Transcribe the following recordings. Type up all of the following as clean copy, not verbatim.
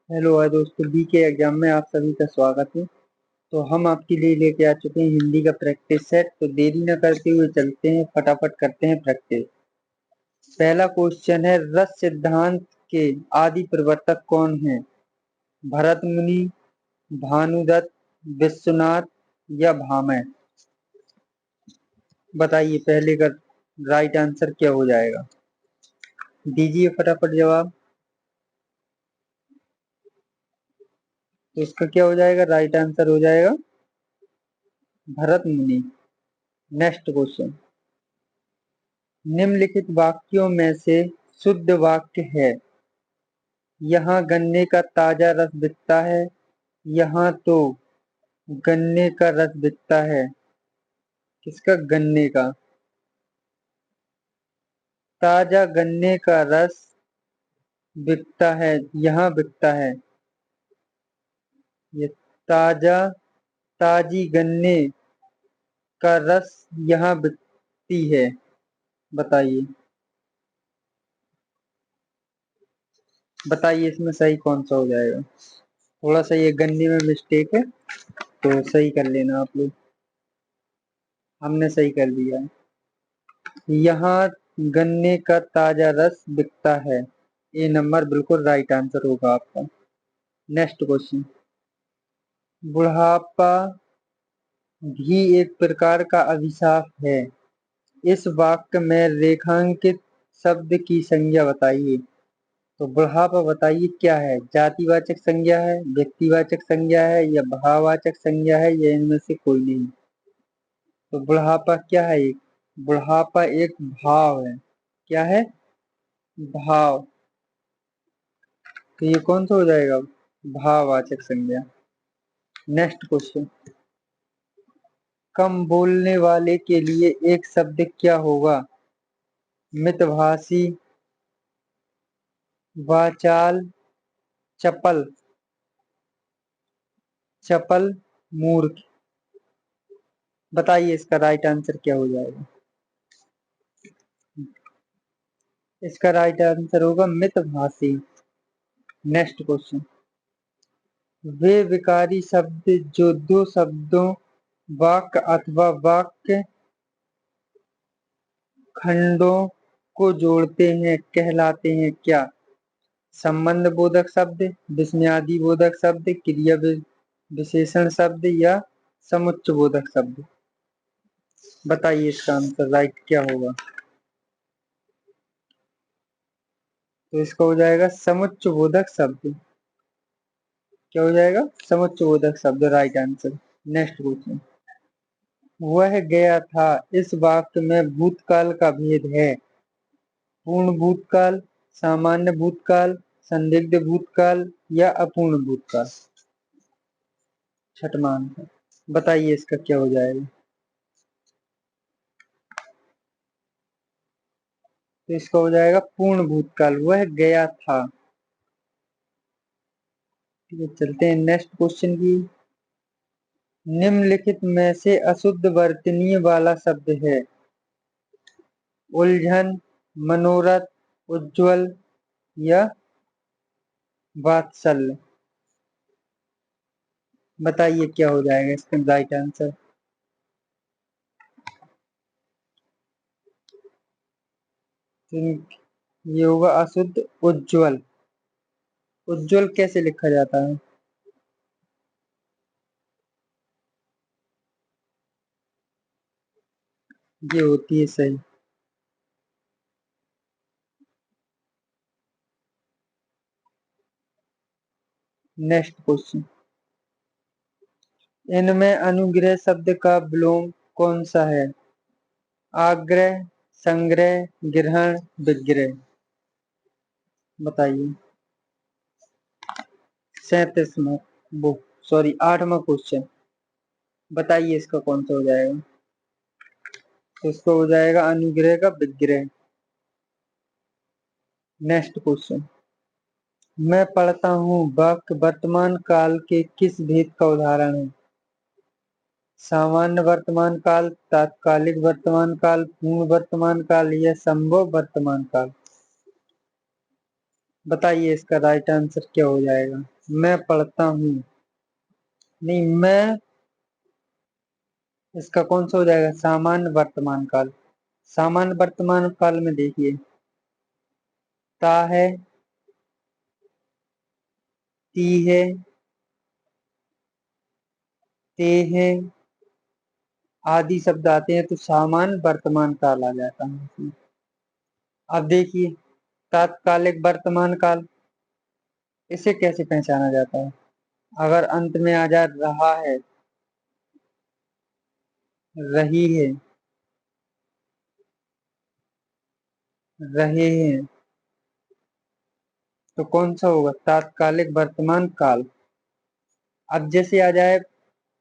Hello दोस्तों, B के exam में आप सभी का स्वागत है। तो हम आपके लिए लेके आ चुके हैं हिंदी का प्रैक्टिस सेट। तो देरी न करते हुए चलते हैं, फटाफट करते हैं प्रैक्टिस। पहला क्वेश्चन है, रस सिद्धांत के आदि प्रवर्तक कौन है? भरत मुनि, भानुदत्त, विश्वनाथ या भामह? बताइए पहले का राइट आंसर क्या हो जाएगा? दीजिए फटाफट जवाब। तो इसका क्या हो जाएगा? राइट आंसर हो जाएगा भरत मुनि। नेक्स्ट क्वेश्चन, निम्नलिखित वाक्यों में से शुद्ध वाक्य है? यहाँ गन्ने का ताजा रस बिकता है, यहाँ तो गन्ने का रस बिकता है। किसका? गन्ने का। ताजा गन्ने का रस बिकता है, यहाँ बिकता है। ये ताजा, ताजी गन्ने का रस यहाँ बिकती है। बताइए बताइए इसमें सही कौन सा हो जाएगा? थोड़ा सा ये गन्ने में मिस्टेक है, तो सही कर लेना आप लोग। हमने सही कर दिया है। यहाँ गन्ने का ताजा रस बिकता है। ए नंबर बिल्कुल राइट आंसर होगा आपका। नेक्स्ट क्वेश्चन, बुढ़ापा भी एक प्रकार का अभिशाप है। इस वाक्य में रेखांकित शब्द की संज्ञा बताइए। तो बुढ़ापा बताइए क्या है? जातिवाचक संज्ञा है, व्यक्तिवाचक संज्ञा है या भाववाचक संज्ञा है या इनमें से कोई नहीं? तो बुढ़ापा क्या है? एक बुढ़ापा एक भाव है। क्या है? भाव। तो ये कौन सा हो जाएगा? भाववाचक संज्ञा। नेक्स्ट क्वेश्चन, कम बोलने वाले के लिए एक शब्द क्या होगा? मितभाषी, वाचाल, चपल। चपल, मूर्ख। बताइए इसका राइट आंसर क्या हो जाएगा? इसका राइट आंसर होगा मितभाषी। नेक्स्ट क्वेश्चन, वे विकारी शब्द जो दो शब्दों, वाक्य अथवा वाक्य खंडों को जोड़ते हैं कहलाते हैं क्या? संबंध बोधक शब्द, विस्मयादि बोधक शब्द, क्रिया विशेषण शब्द या समुच्चय बोधक शब्द? बताइए इसका आंसर राइट क्या होगा? तो इसका हो जाएगा समुच्चय बोधक शब्द। क्या हो जाएगा? समुच्चय बोधक शब्द राइट आंसर। नेक्स्ट क्वेश्चन, वह गया था, इस वाक्य में भूतकाल का भेद है? पूर्ण भूतकाल, सामान्य भूतकाल, संदिग्ध भूतकाल या अपूर्ण भूतकाल? छठवां आंसर। बताइए इसका क्या हो जाएगा? तो इसका हो जाएगा पूर्ण भूतकाल, वह गया था। ठीक है, चलते हैं नेक्स्ट क्वेश्चन की। निम्नलिखित में से अशुद्ध वर्तनीय वाला शब्द है? उलझन, मनोरथ, उज्ज्वल या वात्सल्य? बताइए क्या हो जाएगा इसका राइट आंसर? ये होगा अशुद्ध उज्ज्वल। उज्ज्वल कैसे लिखा जाता है? ये होती है सही। नेक्स्ट क्वेश्चन, इनमें अनुग्रह शब्द का विलोम कौन सा है? आग्रह, संग्रह, ग्रहण, विग्रह? बताइए। 37वां, वो सॉरी 8वां क्वेश्चन। बताइए इसका कौन सा हो जाएगा? तो इसका हो जाएगा अनुग्रह का विग्रह। नेक्स्ट क्वेश्चन, मैं पढ़ता हूँ वाक्य वर्तमान काल के किस भेद का उदाहरण है? सामान्य वर्तमान काल, तात्कालिक वर्तमान काल, पूर्ण वर्तमान काल या संभव वर्तमान काल? बताइए इसका राइट आंसर क्या हो जाएगा? मैं पढ़ता हूँ। नहीं, मैं, इसका कौन सा हो जाएगा? सामान्य वर्तमान काल। सामान्य वर्तमान काल में देखिए, ता है, ती है, ते है, आदि शब्द आते हैं तो सामान्य वर्तमान काल आ जाता है इसमें। अब देखिए, तात्कालिक वर्तमान काल, इसे कैसे पहचाना जाता है? अगर अंत में आ जाए रहा है, रही है, रहे हैं, तो कौन सा होगा? तात्कालिक वर्तमान काल। अब जैसे आ जाए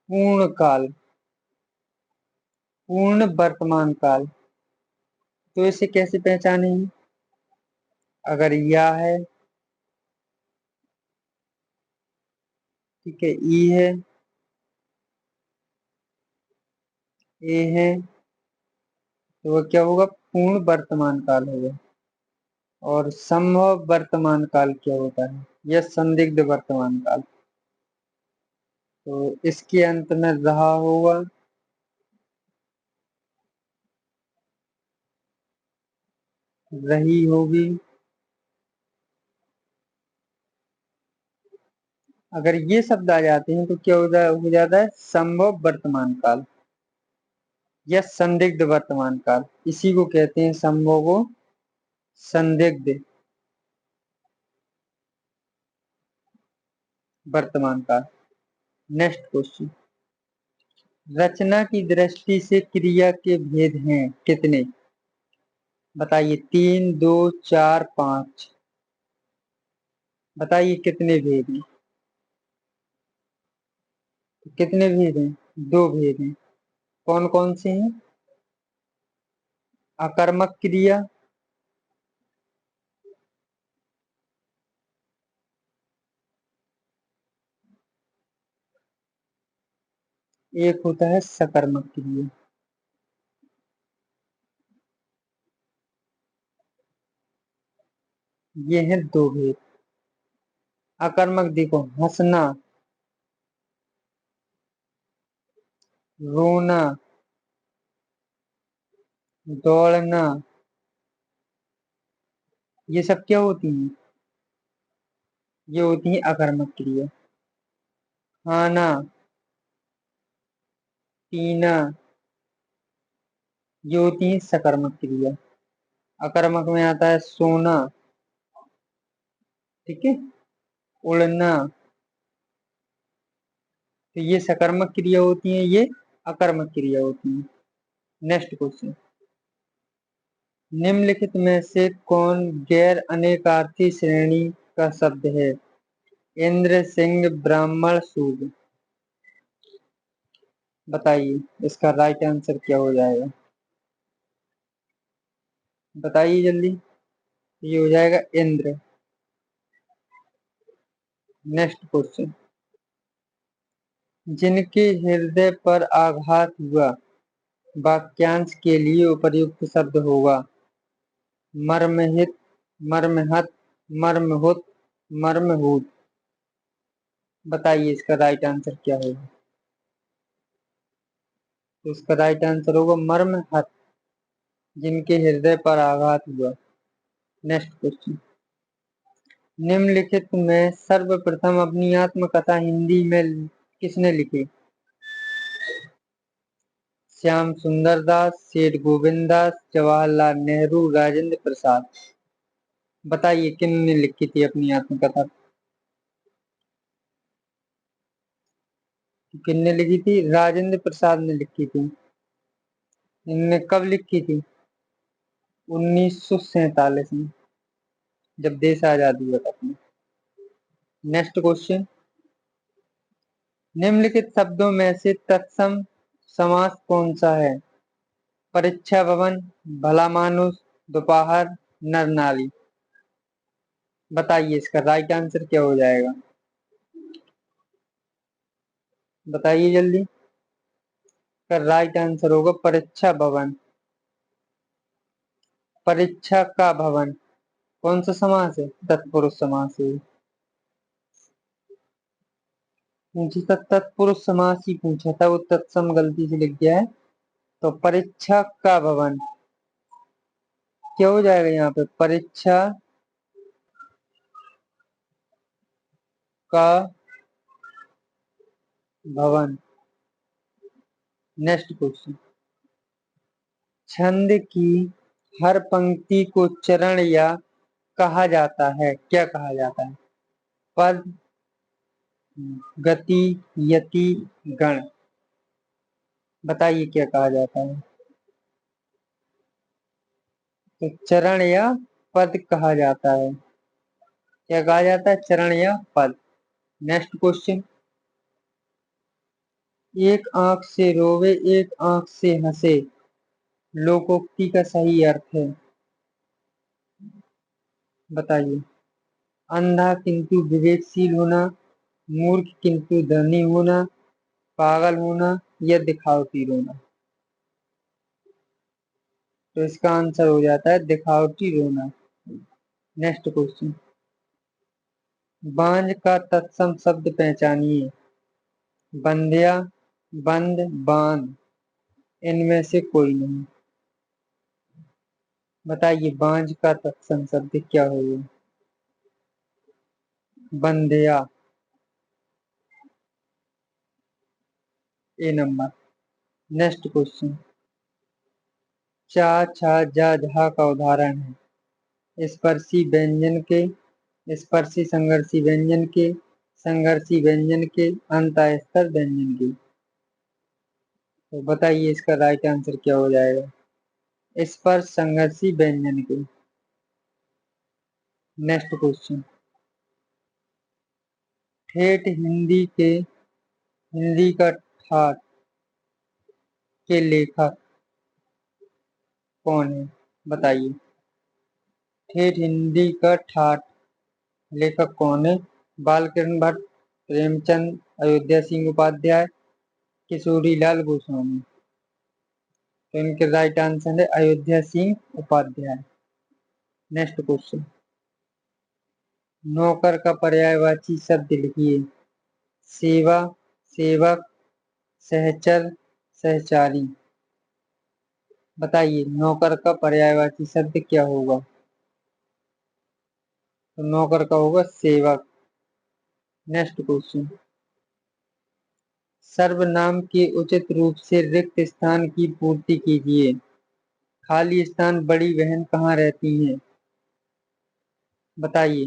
पूर्ण काल, पूर्ण वर्तमान काल, तो इसे कैसे पहचानेंगे? अगर या है, ठीक है, ई है, ए है, तो वो क्या होगा? पूर्ण वर्तमान काल होगा। और संभव वर्तमान काल क्या होता है? यह संदिग्ध वर्तमान काल। तो इसके अंत में रहा होगा, रही होगी। अगर ये शब्द आ जाते हैं तो क्या हो जाता है? संभव वर्तमान काल या संदिग्ध वर्तमान काल। इसी को कहते हैं संभव को संदिग्ध वर्तमान काल। नेक्स्ट क्वेश्चन, रचना की दृष्टि से क्रिया के भेद हैं कितने? बताइए, 3, 2, 4, 5। बताइए कितने भेद हैं? कितने भेद हैं? दो भेद हैं। कौन कौन से हैं? अकर्मक क्रिया, एक होता है सकर्मक क्रिया। ये हैं दो भेद। अकर्मक देखो, हंसना, रोना, दौड़ना, ये सब क्या होती हैं? ये होती है अकर्मक क्रिया। खाना, पीना, ये होती है सकर्मक क्रिया। अकर्मक में आता है सोना, ठीक है, उड़ना, तो ये सकर्मक क्रिया होती है, ये अकर्मक क्रिया होती है। नेक्स्ट क्वेश्चन, निम्नलिखित में से कौन गैर अनेकार्थी श्रेणी का शब्द है? इंद्र, सिंह, ब्राह्मण, शूद्र। बताइए इसका राइट आंसर क्या हो जाएगा? बताइए जल्दी। ये हो जाएगा इंद्र। नेक्स्ट क्वेश्चन, जिनके हृदय पर आघात हुआ, वाक्यांश के लिए उपयुक्त शब्द होगा? मर्महित, मर्महत, मर्महुत, मर्महूत। बताइए इसका राइट आंसर क्या होगा? तो इसका राइट आंसर होगा मर्महत, जिनके हृदय पर आघात हुआ। नेक्स्ट क्वेश्चन, निम्नलिखित में सर्वप्रथम अपनी आत्मकथा हिंदी में किसने लिखी? श्याम सुंदर दास, सेठ गोविंद दास, जवाहरलाल नेहरू, राजेंद्र प्रसाद। बताइए किसने लिखी थी अपनी आत्मकथा? किसने लिखी थी? राजेंद्र प्रसाद ने लिखी थी। इनने कब लिखी थी? 1947 में, जब देश आजाद हुआ था अपना। नेक्स्ट क्वेश्चन, निम्नलिखित शब्दों में से तत्सम समास कौन सा है? परीक्षा भवन, भला मानुष, दोपहर, नर नारी। बताइए इसका राइट आंसर क्या हो जाएगा? बताइए जल्दी। इसका राइट आंसर होगा परीक्षा भवन। परीक्षा का भवन कौन सा समास है? तत्पुरुष समास है। पूछा था तत्पुरुष समास ही पूछा था, वो तत्सम गलती से लिख गया है। तो परीक्षा का भवन क्या हो जाएगा यहाँ पे? परीक्षा का भवन। नेक्स्ट क्वेश्चन, छंद की हर पंक्ति को चरण या कहा जाता है, क्या कहा जाता है? पद, गति, यति, गण। बताइए क्या कहा जाता है? तो चरण या पद कहा जाता है। क्या कहा जाता है? चरण या पद। नेक्स्ट क्वेश्चन, एक आंख से रोवे एक आंख से हंसे, लोकोक्ति का सही अर्थ है। बताइए। अंधा किंतु विवेकशील होना, मूर्ख किंतु धनी होना, पागल होना, या दिखावटी रोना। तो इसका आंसर हो जाता है दिखावटी रोना। नेक्स्ट क्वेश्चन, बांझ का तत्सम शब्द पहचानिए। बंध्या, बंद, बांध, इनमें से कोई नहीं। बताइए बांझ का तत्सम शब्द क्या होगा? बंध्या, ए नंबर। नेक्स्ट क्वेश्चन, चा, छा, जा, झा का उदाहरण है। स्पर्शी व्यंजन के, स्पर्शी संघर्षी व्यंजन के, संघर्षी व्यंजन के, अंतःस्तर व्यंजन के। तो बताइए इसका राइट आंसर क्या हो जाएगा? स्पर्श संघर्षी व्यंजन के। नेक्स्ट क्वेश्चन, ठेठ हिंदी का ठाठ के लेखक कौन है? बताइए। ठेठ हिंदी का ठाठ लेखक कौन है? बालकृष्ण भट्ट, प्रेमचंद, अयोध्या सिंह उपाध्याय, किशोरी लाल गोस्वामी। तो इनके राइट आंसर है अयोध्या सिंह उपाध्याय। नेक्स्ट क्वेश्चन, नौकर का पर्यायवाची शब्द लिखिए। सेवा, सेवक, सहचर, सहचारी। बताइए नौकर का पर्यायवाची शब्द क्या होगा? तो नौकर का होगा सेवक। नेक्स्ट क्वेश्चन, सर्वनाम के उचित रूप से रिक्त स्थान की पूर्ति कीजिए। खाली स्थान बड़ी बहन कहाँ रहती हैं? बताइए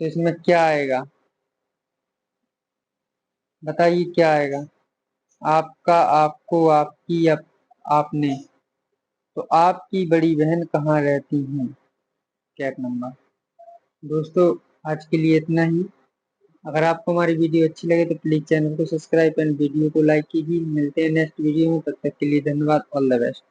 तो इसमें क्या आएगा? बताइए क्या आएगा? आपका, आपको, आपकी, आपने। तो आपकी बड़ी बहन कहाँ रहती हैं? Cat number. दोस्तों आज के लिए इतना ही। अगर आपको हमारी वीडियो अच्छी लगे तो प्लीज चैनल को सब्सक्राइब एंड वीडियो को लाइक कीजिए। मिलते हैं नेक्स्ट वीडियो में, तब तक के लिए धन्यवाद। All the best.